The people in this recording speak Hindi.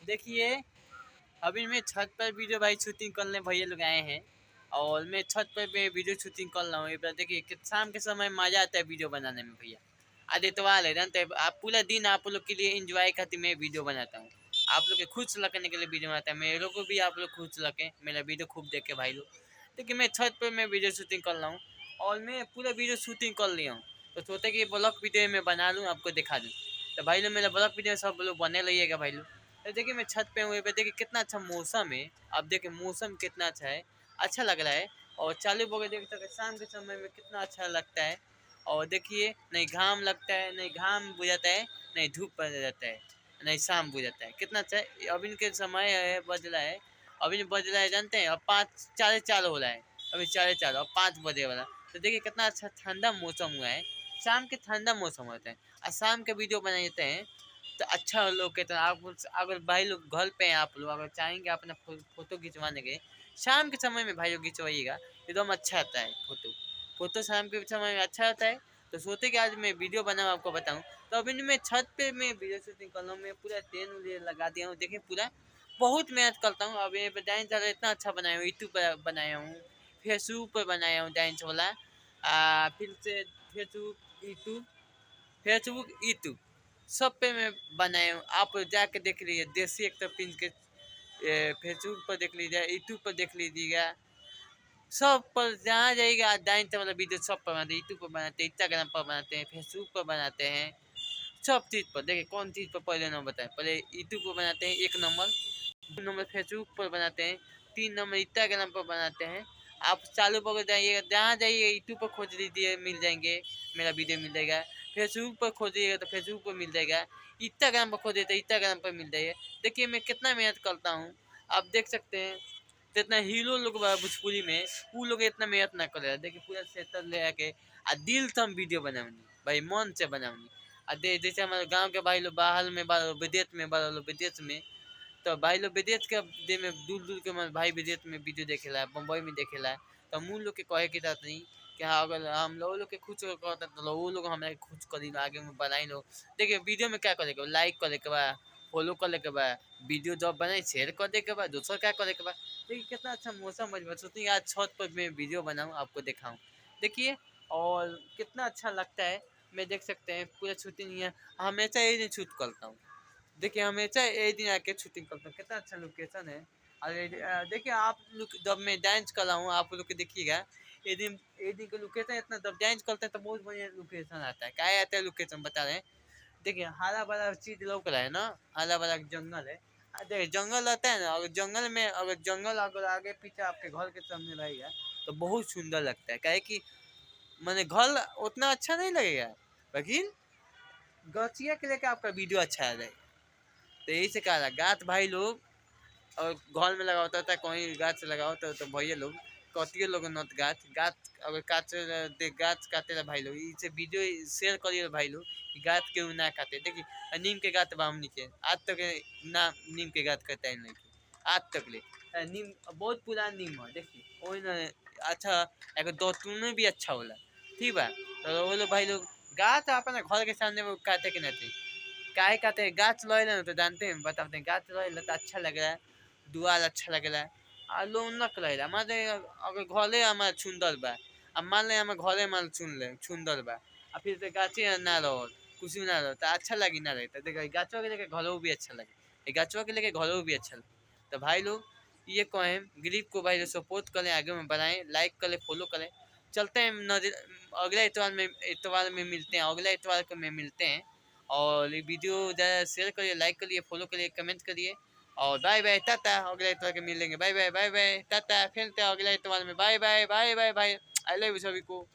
देखिए, अभी मैं छत पर वीडियो भाई शूटिंग करने भैया लोग आए हैं और मैं छत पर मैं वीडियो शूटिंग कर रहा हूँ। ये पर देखिए शाम के समय मज़ा आता है वीडियो बनाने में भैया। आज इतवार है जानते हैं, आप पूरा दिन आप लोग के लिए एंजॉय खातिर मैं वीडियो बनाता हूँ। आप लोग के खुश रखने के लिए वीडियो बनाता है, मेरे को भी आप लोग खुश रखें, मेरा वीडियो खूब देखे भाई लोग। देखिए मैं छत पर मैं वीडियो शूटिंग कर रहा हूँ और मैं पूरा वीडियो शूटिंग कर लिया हूँ। तो सोचा कि ब्लॉग वीडियो में बना लूँ, आपको दिखा दूँ। तो भाई लोग मेरा ब्लॉग वीडियो सब लोग बने रहिएगा भाई लोग। तो देखिए मैं छत पे हूँ, पे देखिए कितना अच्छा मौसम है। आप देखिए मौसम कितना अच्छा है, अच्छा लग रहा है। और चालू बगल देख सकते शाम के समय में कितना अच्छा लगता है। और देखिए नहीं घाम लगता है, नहीं घाम बुझाता है, नहीं धूप पड़ जाता है, नहीं शाम बुझाता है, कितना अच्छा है। अभी इनके समय है बज रहा है, अभी बज रहा है जानते हैं, अब 5 4:15 हो रहा है। अभी 4:15 और 5 बजे वाला। तो देखिए कितना अच्छा ठंडा मौसम हुआ है। शाम के ठंडा मौसम होता है और शाम के वीडियो बनाए जाते हैं तो अच्छा लोग कहते हैं। आप अगर भाई लोग घर पे हैं, आप लोग अगर चाहेंगे अपना फोटो खिंचवाने के शाम के समय में भाई लोग खिंचवाइएगा, एकदम अच्छा आता है फोटो। फोटो शाम के समय में अच्छा आता है। तो सोचे कि आज मैं वीडियो बनाऊँ आपको बताऊँ। तो अभी मैं छत पे मैं वीडियो शूटिंग कर रहा हूँ, मैं पूरा टेन लगा दिया हूँ। देखिए पूरा बहुत मेहनत करता हूँ। अब ये डांस वाला इतना अच्छा बनाया हूँ, यूट्यूब पर बनाया हूँ, फेसबुक पर बनाया हूँ डांस वाला। फिर से फेसबुक यूट्यूब सब पे मैं बनाया हूँ। आप जाके देख लीजिए, देसी एक तो पिन के फेसबुक पर देख लीजिए, यूट्यूब पर देख लीजिएगा, सब पर जहाँ जाइएगा डांस वाला वीडियो सब पर बनाते हैं। यूट्यूब पर बनाते हैं, इंस्टाग्राम पर बनाते हैं, फेसबुक पर बनाते हैं, सब चीज़ पर। देखिए कौन चीज़ पर पहले ना बताएं, पहले यूट्यूब पर बनाते हैं 1 नंबर, 2 नंबर फेसबुक पर बनाते हैं, 3 नंबर इंस्टाग्राम पर बनाते हैं। आप चालू पर जाइएगा, जहाँ जाइए यूट्यूब पर खोज लीजिए, मिल जाएंगे, मेरा वीडियो मिल जाएगा। फेसबुक पर खोजिएगा तो फेसबुक पर मिल जाएगा, इंस्टाग्राम पर खोजिए तो इंस्टाग्राम पर मिल जाएगा। देखिए मैं कितना मेहनत करता हूँ, आप देख सकते हैं। जितना हीरो लोग बा भोजपुरी में, वो लोग इतना मेहनत ना करे। देखिए पूरा सेटल ले आके आ दिल से हम वीडियो बनावनी भाई, मन से बनावनी। जैसे हमारे गांव के भाई लोग बाहर में विदेश में बाहर लोग विदेश में, तो भाई लोग विदेश के दे में दूर दूर के हमारे भाई विदेश में वीडियो देखेला है, बम्बई में देखेला है। तो हम उन लोग के कहे के साथ नहीं कि हाँ, अगर हम लोग के खुश करता तो वो लोग हमारे खुश करी आगे में बनाई लो। देखिए वीडियो में क्या करे के बा, लाइक करे के बा, फॉलो करे के बा, वीडियो जब बनाए शेयर कर दे के बाद दूसरा क्या करे के बा। देखिए कितना अच्छा मौसम मजबूत सोचती आज छत पर मैं वीडियो बनाऊँ आपको दिखाऊँ। देखिए और कितना अच्छा लगता है। मैं देख सकते हैं पूरा शूटिंग है, हमेशा यही दिन शूट करता हूँ। देखिए हमेशा एक दिन आके शूटिंग करता हूँ, कितना अच्छा लोकेशन है। अरे देखिए आप लोग जब मैं डांस कर रहा हूँ आप लोग के देखिएगा, एक दिन का लोकेशन इतना, जब डांस करते हैं तो बहुत बढ़िया लोकेशन आता है। क्या आता है लोकेशन बता रहे हैं। देखिए हरा भरा चीज लोग रहा है ना, हरा भरा जंगल है। देखिए जंगल रहता है ना, अगर जंगल में अगर जंगल अगर आगे पीछे आपके घर के सामने रहेगा तो बहुत सुंदर लगता है। क्या कि मैंने घर उतना अच्छा नहीं लगेगा, लेकिन गछिया के लेकर आपका वीडियो अच्छा आ जाएगा। तो यही से कहा था गाछ भाई लोग, और घर में लगा होता था कहीं गाछ लगा होता तो भैया लोग कटिए लोग नत गाछ गाछ अगर काट देख गाछ काटे ला भाई लोग, इसे वीडियो शेयर करिए भाई लोग कि गाछ क्यों ना काटे। देखिए नीम के गाछ बा हमनी के आज तक ना नीम के गाछ कटाई नहीं की आज तक ले। नीम बहुत पुरान नीम है। देखिए वही ना अच्छा, अगर दो तुमने भी अच्छा होला, ठीक बा। तो वो लोग भाई लोग गाछ अपना घर के सामने वो काटे के नहीं, काहे कहते हैं गाछ लगेला ना तो जानते हैं, बताते हैं गाछ लगेला तो अच्छा लग रहा है, दुआर अच्छा लग रहा है। आ लोग न करेला हमारे अगर घरे हमारे सुंदर बा, अब मान ले हमारे घरे मान सुन ले सुंदर बा, आ फिर से गाछे ना रहो, कुछ ना रहो तो अच्छा लगी ना रहे। तो देखो गाछवा के लेके घरों भी अच्छा लगे, ये गाछवा के लेके घरों भी अच्छा लगे। तो भाई लोग ये कहें गरीब को भाई लोग सपोर्ट करें, आगे में बढ़ाएं, लाइक करें, फॉलो करें। चलते हैं नजर, अगले इतवार में मिलते हैं, अगले इतवार को में मिलते हैं। और ये वीडियो ज़्यादा शेयर करिए, लाइक करिए, फॉलो करिए, कमेंट करिए। और बाय बाय टाटा, अगले इतवार के मिलेंगे। बाय बाय बाय बाय टाटा, फिर अगले इतवार में bye bye bye bye bye. I love you सभी को।